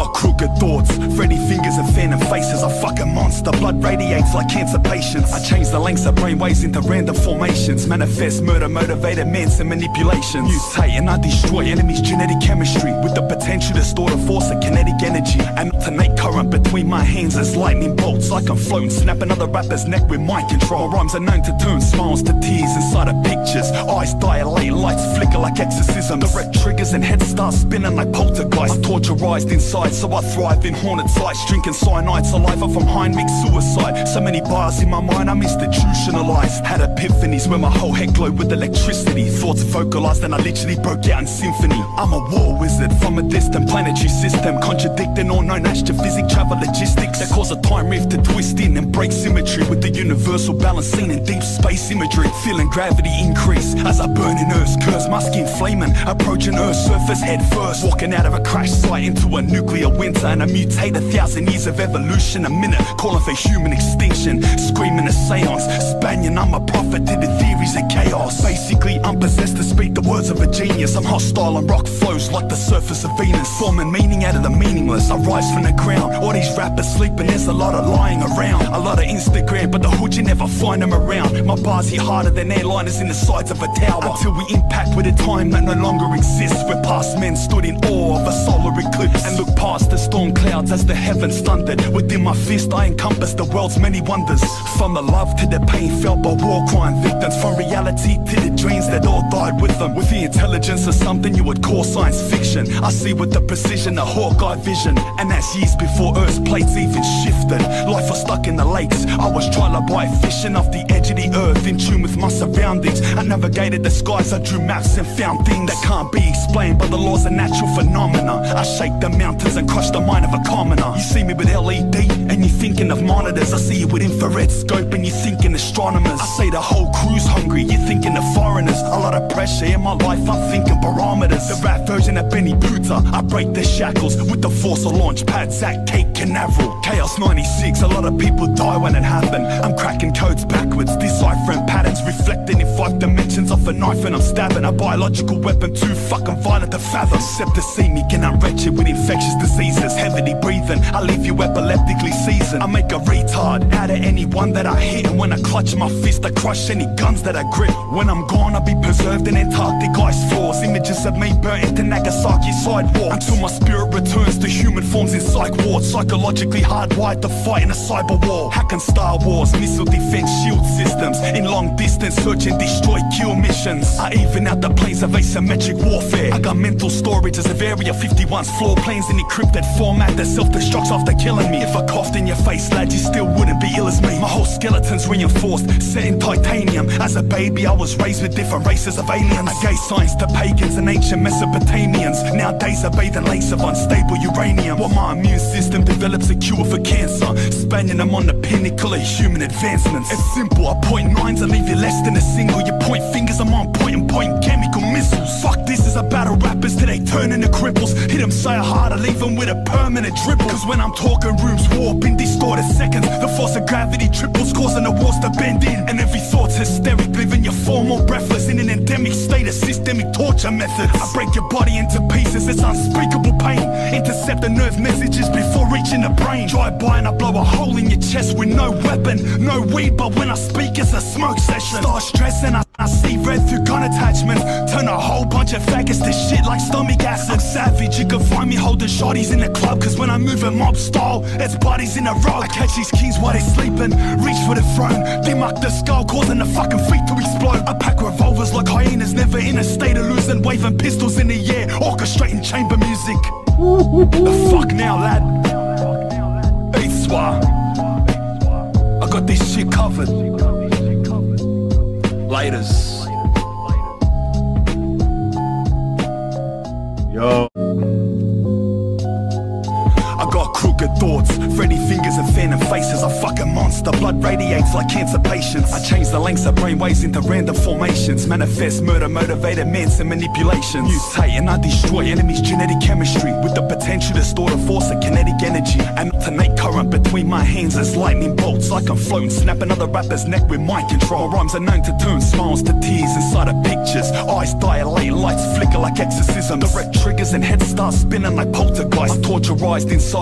got crooked thoughts, Freddy fingers and phantom faces. A fucking monster, blood radiates like cancer patients. I change the lengths of brainwaves into random formations. Manifest murder, motivated mans and manipulations. Mutate and I destroy enemies' genetic chemistry, with the potential to store the force of kinetic energy. An alternate current between my hands as lightning bolts. I can float and snap another rapper's neck with mind control. My rhymes are known to turn smiles to tears inside of pictures. Eyes dilate, lights flicker like exorcisms. The red triggers and heads start spinning like poltergeist. I'm torturized inside, so I thrive in haunted sites. Drinking cyanide, saliva from Heinrich suicide. So many bars in my mind, I'm institutionalized. Had epiphanies where my whole head glowed with electricity. Thoughts vocalized and I literally broke out in symphony. I'm a war wizard from a distant planetary system, contradicting all known astrophysics, travel logistics that cause a time rift to twist in and break symmetry with the universal balance seen in deep space imagery. Feeling gravity increase as I burn in Earth's curse. My skin flaming, approaching Earth's surface head first. Walking out of a crash site into a nuclear winter, and I mutate 1,000 years of evolution a minute, calling for human extinction. Screaming a seance, Spanian, I'm a prophet to the theories of chaos. Basically, I'm possessed to speak the words of a genius. I'm hostile and rock flows like the surface of Venus, forming meaning out of the meaningless. I rise from the ground. All these rappers sleeping, there's a lot of lying around. A lot of Instagram, but the hood you never find them around. My bars hit harder than airliners in the sides of a tower, until we impact with a time that no longer exists, where past men stood in awe of a solar eclipse and looked past the storm clouds as the heavens thundered. Within my fist I encompass the world's many wonders, from the love to the pain felt by war crime victims, from reality to the dreams that all died with them. With the intelligence of something you would call science fiction, I see with the precision of Hawkeye vision. And that's years before Earth's plates even shifted. Life was stuck in the lakes, I was trial by fishing off the edge of the earth, in tune with my surroundings. I navigated the skies, I drew maps and found things that can't be explained by the laws of natural phenomena. I shake the mountains and crush the mind of a commoner. You see me with LED and you're thinking of monitors. I see you with infrared scope and you're thinking astronomers. I say the whole crew's hungry, you're thinking of foreigners. A lot of pressure in my life, I'm thinking barometers. The rap version of Benny Bitta, I break the shackles with the force of launch pad, Zach, Kate, Canaveral. Chaos 96, a lot of people die when it happened. I'm cracking codes backwards, deciphering patterns, reflecting in 5 dimensions of a knife, and I'm stabbing a biological weapon too fucking violent to fathom. Except to see me, and I'm wretched with infectious diseases, heavily breathing, I leave you epileptically seasoned. I make a retard out of anyone that I hit, and when I clutch my fist I crush any guns that I grip. When I'm gone I'll be preserved in Antarctic ice floors, images of me burnt into Nagasaki sidewalks, until my spirit returns to human forms in psych wards, psychologically hardwired to fight in a cyber war. Hacking Star Wars, missile defense shield systems, in long distance search and destroy kill missions. I even out the planes of asymmetric warfare. I got mental storage as of Area 51's floor plans in encrypted format that self-destructs after killing me. If I coughed in your face, lad, you still wouldn't be ill as me. My whole skeleton's reinforced, set in titanium. As a baby I was raised with different races of aliens. I gave science to pagans and ancient Mesopotamians. Nowadays I bathe in lakes of unstable uranium, while my immune system develops a cure for cancer, spanning them on the pinnacle of human advancements. It's simple, I point nines and leave you less than a single. You point fingers, I'm on point and point chemical missiles. Fuck this is a battle rappers till they turn into cripples. Hit them so hard I leave them with a permanent dribble. Cause when I'm talking rooms warp in distorted seconds, the force of gravity triples, causing the walls to bend in. And every thought's hysteric, leaving you formal breathless in an endemic state of systemic torture methods. I break your body into pieces, it's unspeakable pain. Intercept the nerve messages before reaching the brain. Drive by and I blow a hole in your chest with no weapon, no weed, but when I speak it's a smoke session. Start stressing, I see red through gun attachments, turn a whole bunch of faggots to shit like stomach acid. I'm savage, you can find me holding shorties in the club, cause when I move in mob style, it's bodies in a row. I catch these kings while they're sleeping, reach for the throne, demark the skull, causing the fucking feet to explode. I pack revolvers like hyenas, never in a state of losing, waving pistols in the air, orchestrating chamber music. The fuck now, lad? Hey, Swa, I got this shit covered. Laters. Yo. I got crooked thoughts. thoughts. Freddy fingers and phantom faces, a fucking monster. Blood radiates like cancer patients. I change the lengths of brainwaves into random formations. Manifest murder, motivated meds and manipulations. Mutate and I destroy enemies' genetic chemistry with the potential to store the force of kinetic energy. And alternate current between my hands as lightning bolts. I can float and snap another rapper's neck with mind control. My rhymes are known to turn smiles to tears inside of pictures. Eyes dilate, lights flicker like exorcism. The red triggers and heads start spinning like poltergeist. I'm torturized inside